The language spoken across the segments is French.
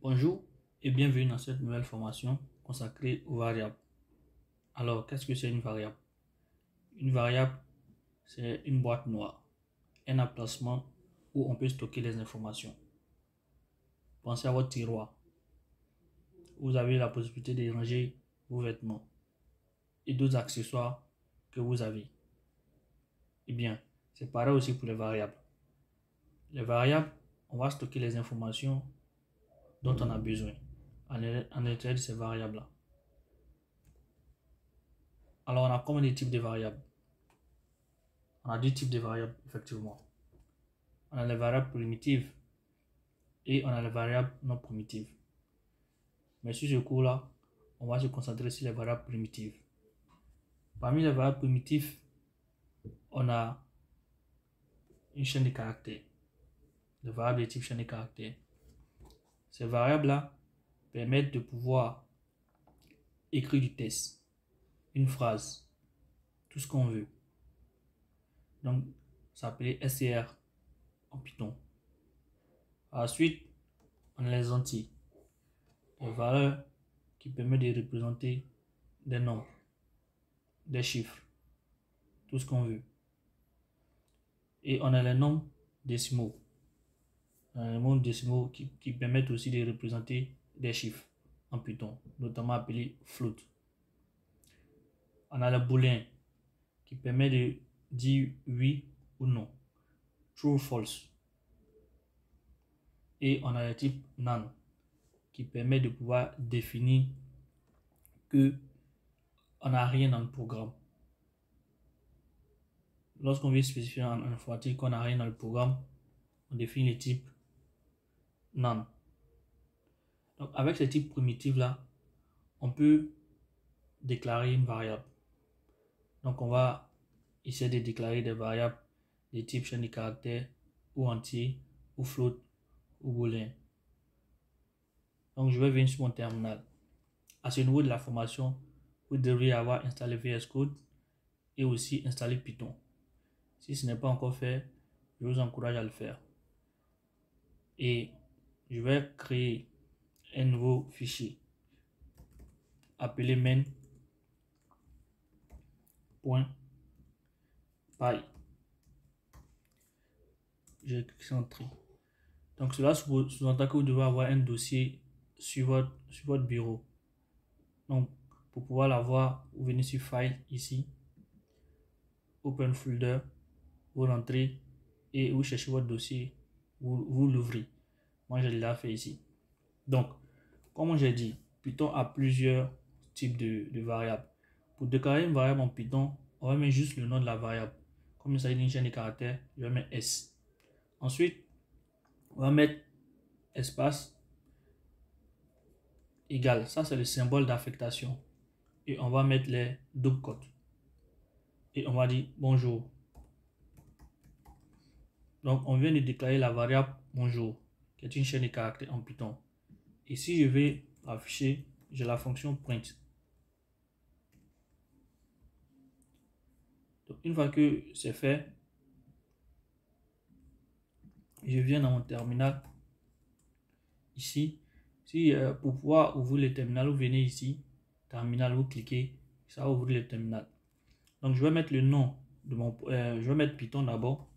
Bonjour et bienvenue dans cette nouvelle formation consacrée aux variables. Alors, qu'est-ce que c'est une variable? Une variable, c'est une boîte noire, un emplacement où on peut stocker les informations. Pensez à votre tiroir. Vous avez la possibilité de ranger vos vêtements et d'autres accessoires que vous avez. Eh bien, c'est pareil aussi pour les variables. Les variables, on va stocker les informations dont on a besoin à l'intérieur de ces variables-là. Alors, on a combien de types de variables? On a deux types de variables, effectivement. On a les variables primitives et on a les variables non primitives. Mais sur ce cours-là, on va se concentrer sur les variables primitives. Parmi les variables primitives, on a une chaîne de caractères. Les variables de type chaîne de caractères. Ces variables-là permettent de pouvoir écrire du texte, une phrase, tout ce qu'on veut. Donc, ça s'appelle str en Python. Ensuite, on a les entiers. Les valeurs qui permettent de représenter des nombres, des chiffres, tout ce qu'on veut. Et on a les nombres décimaux. Les nombres décimaux qui permettent aussi de représenter des chiffres en Python, notamment appelés float. On a le booléen qui permet de dire oui ou non, true ou false. Et on a le type none qui permet de pouvoir définir que on n'a rien dans le programme. Lorsqu'on veut spécifier en informatique qu'on n'a rien dans le programme, on définit le type none. Donc avec ce type primitif là, on peut déclarer une variable. Donc on va essayer de déclarer des variables de type chaîne de caractères ou entier ou float ou booléen. Donc je vais venir sur mon terminal. À ce niveau de la formation, vous devriez avoir installé VS Code et aussi installé Python. Si ce n'est pas encore fait, je vous encourage à le faire. Et je vais créer un nouveau fichier appelé main.py. Je clique sur Entrée. Donc cela sous-entend que vous devez avoir un dossier sur votre bureau. Donc pour pouvoir l'avoir, vous venez sur File ici, Open Folder, vous rentrez et vous cherchez votre dossier, vous l'ouvrez. Moi, je l'ai fait ici. Donc, comme j'ai dit, Python a plusieurs types de variables. Pour déclarer une variable en Python, on va mettre juste le nom de la variable. Comme il s'agit d'une chaîne de caractères, je vais mettre S. Ensuite, on va mettre espace égal. Ça, c'est le symbole d'affectation. Et on va mettre les double quotes. Et on va dire bonjour. Donc, on vient de déclarer la variable bonjour, qui est une chaîne de caractères en Python. Et si je vais afficher, j'ai la fonction print. Donc, une fois que c'est fait, je viens dans mon terminal. Ici, si pour pouvoir ouvrir le terminal, vous venez ici, terminal, vous cliquez, ça va ouvrir le terminal. Donc, je vais mettre le nom de mon, je vais mettre Python d'abord,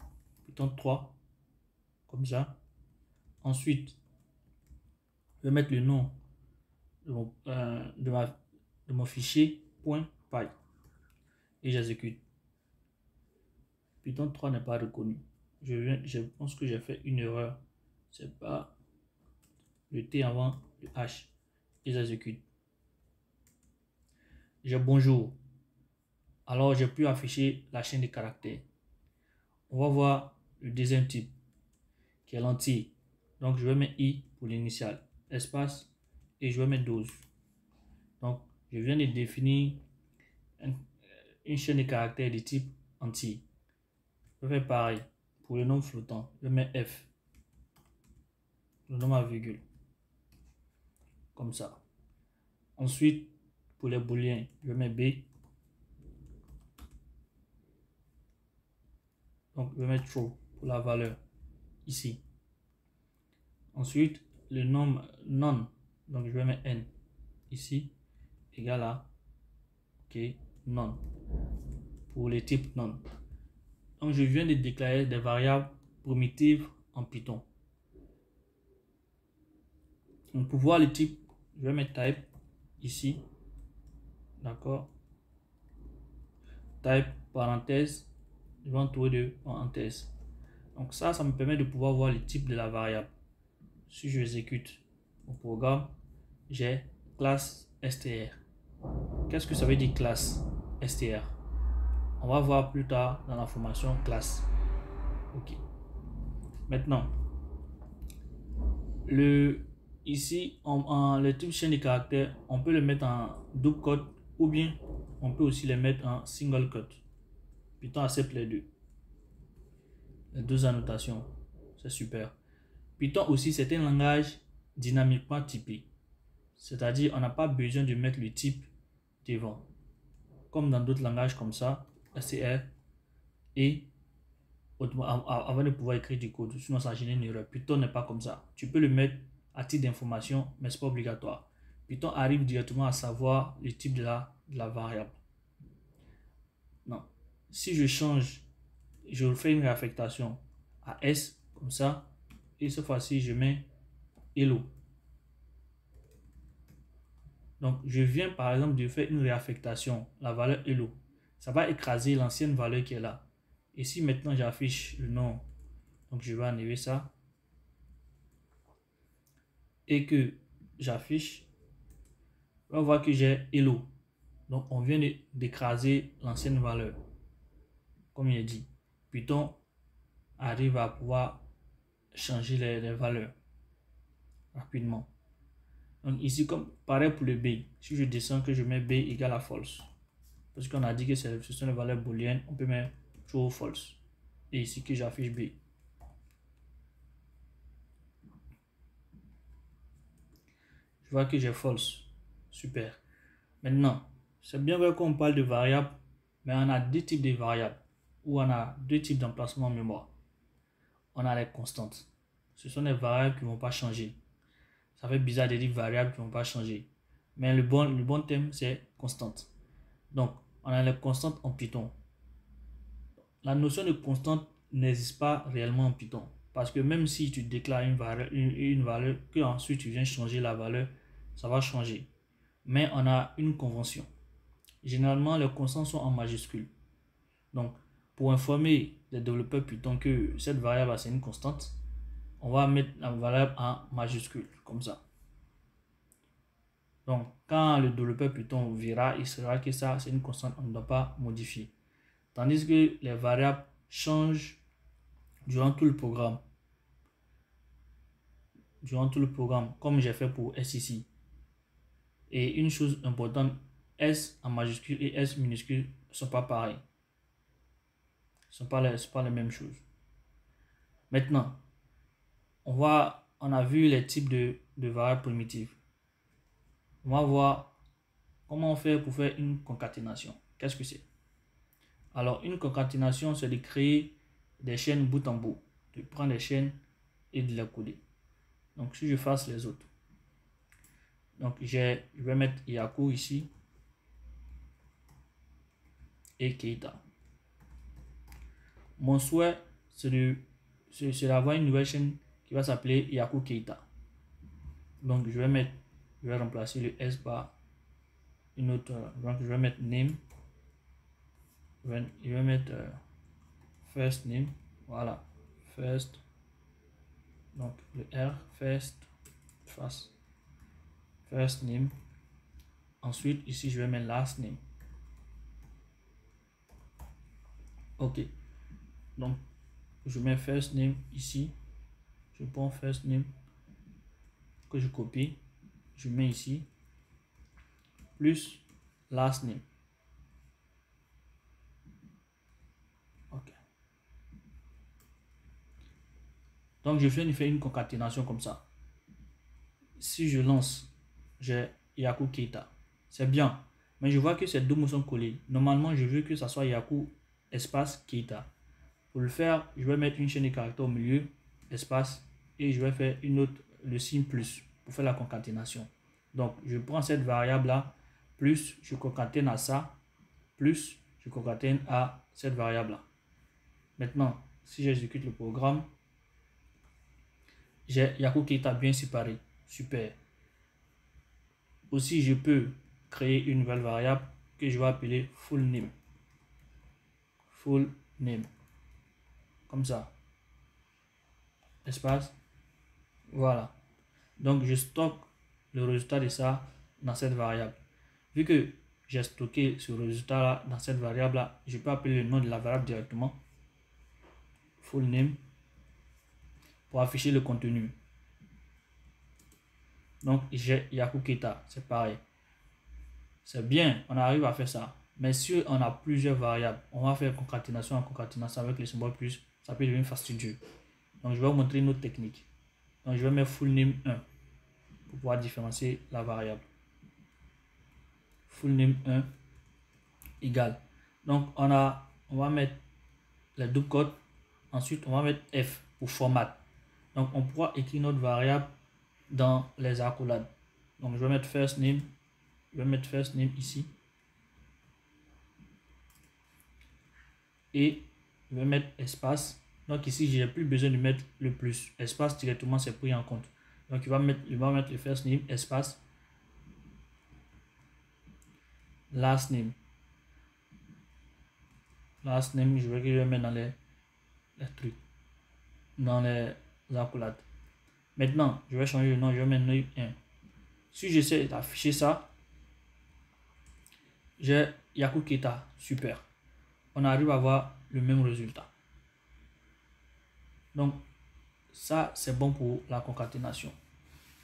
Python 3, comme ça. Ensuite, je vais mettre le nom de mon fichier .py et j'exécute. Python 3 n'est pas reconnu. Je pense que j'ai fait une erreur. C'est pas le T avant le H. Et j'exécute. J'ai bonjour. Alors j'ai pu afficher la chaîne de caractères. On va voir le deuxième type qui est l'entier. Donc je vais mettre I pour l'initial, espace et je vais mettre 12. Donc je viens de définir une chaîne de caractères de type entier. Je vais faire pareil pour le nom flottant. Je mets F, le nom à virgule, comme ça. Ensuite, pour les booléens, je mets B. Donc, je vais mettre true pour la valeur ici. Ensuite, le nombre non, donc je vais mettre n ici, égal à ok, non, pour les types non. Donc je viens de déclarer des variables primitives en Python. Donc pour voir le type, je vais mettre type ici, d'accord, type parenthèse, je vais entourer de parenthèse. Donc ça me permet de pouvoir voir le type de la variable. Si je exécute mon programme, j'ai classe str. Qu'est-ce que ça veut dire classe str? On va voir plus tard dans la formation classe. Ok. Maintenant, ici, le type chaîne de caractères, on peut le mettre en double quote ou bien on peut aussi le mettre en single quote. Python accepte les deux annotations. C'est super. Python aussi, c'est un langage dynamiquement typé. C'est-à-dire, on n'a pas besoin de mettre le type devant. Comme dans d'autres langages comme ça, str, et avant de pouvoir écrire du code, sinon ça génère une erreur. Python n'est pas comme ça. Tu peux le mettre à titre d'information, mais ce n'est pas obligatoire. Python arrive directement à savoir le type de la variable. Non. Si je change, je fais une réaffectation à S, comme ça, et cette fois-ci, je mets hello. Donc, je viens par exemple de faire une réaffectation, la valeur hello. Ça va écraser l'ancienne valeur qui est là. Et si maintenant j'affiche le nom, donc je vais enlever ça, et que j'affiche, on va voir que j'ai hello. Donc, on vient d'écraser l'ancienne valeur. Comme il est dit, Python arrive à pouvoir changer les valeurs rapidement. Donc ici, comme pareil pour le B, si je descends que je mets B égale à false, parce qu'on a dit que ce sont les valeurs booléennes, on peut mettre true ou false. Et ici que j'affiche B. Je vois que j'ai false. Super. Maintenant, c'est bien vrai qu'on parle de variables, mais on a deux types de variables, ou on a deux types d'emplacement en mémoire. On a les constantes. Ce sont des variables qui ne vont pas changer. Ça fait bizarre de dire variables qui ne vont pas changer. Mais le bon terme, c'est constante. Donc, on a les constantes en Python. La notion de constante n'existe pas réellement en Python. Parce que même si tu déclares une valeur, que ensuite tu viens changer la valeur, ça va changer. Mais on a une convention. Généralement, les constantes sont en majuscules. Donc, pour informer les développeurs Python que cette variable c'est une constante, on va mettre la variable en majuscule, comme ça. Donc, quand le développeur Python verra, il saura que ça, c'est une constante, on ne doit pas modifier. Tandis que les variables changent durant tout le programme. Durant tout le programme, comme j'ai fait pour S ici. Et une chose importante, S en majuscule et S minuscule ne sont pas pareils. Ce ne sont pas les mêmes choses. Maintenant, on a vu les types de variables primitives. On va voir comment on fait pour faire une concaténation. Qu'est-ce que c'est? Alors, une concaténation, c'est de créer des chaînes bout en bout, de prendre les chaînes et de les coder. Donc, si je fasse les autres, donc je vais mettre Yaku ici et Keita. Mon souhait, c'est d'avoir une nouvelle chaîne qui va s'appeler Yaku Keita. Donc, je vais remplacer le S par une autre. Donc, je vais mettre name. Je vais mettre first name. Voilà, first. Donc, le R, first name. Ensuite, ici, je vais mettre last name. Ok. Donc, je mets first name ici. Je prends first name que je copie. Je mets ici. Plus last name. Ok. Donc, je viens de faire une concaténation comme ça. Si je lance, j'ai Yaku Keita. C'est bien. Mais je vois que ces deux mots sont collés. Normalement, je veux que ça soit Yaku espace Keita. Pour le faire, je vais mettre une chaîne de caractères au milieu, espace, et je vais faire une autre le signe plus pour faire la concaténation. Donc, je prends cette variable-là, plus je concatène à ça, plus je concatène à cette variable-là. Maintenant, si j'exécute le programme, j'ai Yakou Keita bien séparé. Super. Aussi, je peux créer une nouvelle variable que je vais appeler full name. Full name. Comme ça. Espace. Voilà. Donc, je stocke le résultat de ça dans cette variable. Vu que j'ai stocké ce résultat-là dans cette variable-là, je peux appeler le nom de la variable directement. Full name. Pour afficher le contenu. Donc, j'ai Yakou Keita. C'est pareil. C'est bien, on arrive à faire ça. Mais si on a plusieurs variables, on va faire concaténation en concaténation avec le symbole plus, ça peut devenir fastidieux. Donc, je vais vous montrer une autre technique. Donc, je vais mettre full name 1 pour pouvoir différencier la variable. Full name 1 égale. Donc, on va mettre les double codes. Ensuite, on va mettre F pour format. Donc, on pourra écrire notre variable dans les accolades. Donc, je vais mettre first name. Je vais mettre first name ici. Et je vais mettre espace. Donc ici, je n'ai plus besoin de mettre le plus. Espace directement, c'est pris en compte. Donc il va mettre le first name, espace. Last name. Last name, je vais mettre dans les trucs. Dans les accolades. Maintenant, je vais changer le nom. Je vais mettre name 1. Si j'essaie d'afficher ça, j'ai Yakou Keita. Super. On arrive à avoir le même résultat. Donc, ça, c'est bon pour la concaténation.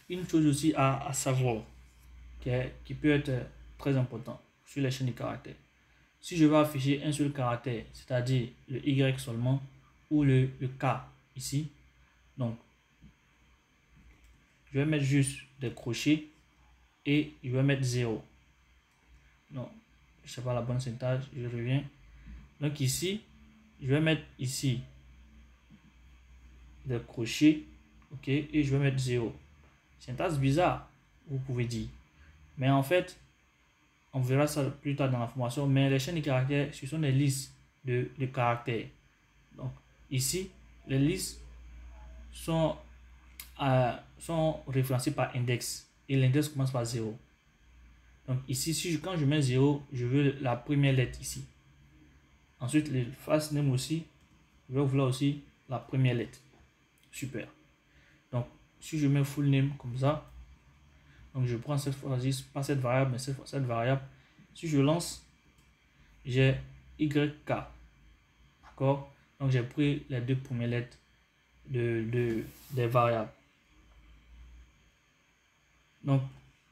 Une chose aussi à savoir, qui peut être très important sur les chaînes de caractères. Si je veux afficher un seul caractère, c'est-à-dire le Y seulement, ou le K ici, donc, je vais mettre juste des crochets et je vais mettre 0. Non, je ne sais pas la bonne syntaxe, je reviens. Donc ici, je vais mettre ici des crochets, ok, et je vais mettre 0. Syntaxe bizarre, vous pouvez dire. Mais en fait, on verra ça plus tard dans la formation, mais les chaînes de caractères, ce sont des listes de caractères. Donc ici, les listes sont référencées par index, et l'index commence par 0. Donc ici, quand je mets 0, je veux la première lettre ici. Ensuite, le first name aussi, je vais vouloir aussi la première lettre. Super. Donc, si je mets full name comme ça, donc je prends cette fois-ci, pas cette variable, mais cette variable. Si je lance, j'ai YK. D'accord? Donc, j'ai pris les deux premières lettres des variables. Donc,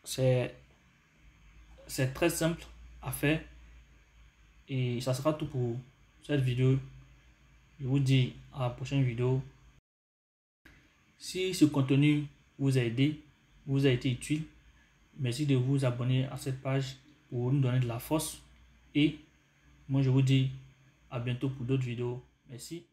c'est très simple à faire. Et ça sera tout pour cette vidéo. Je vous dis à la prochaine vidéo. Si ce contenu vous a aidé, vous a été utile, merci de vous abonner à cette page pour nous donner de la force. Et moi, je vous dis à bientôt pour d'autres vidéos. Merci.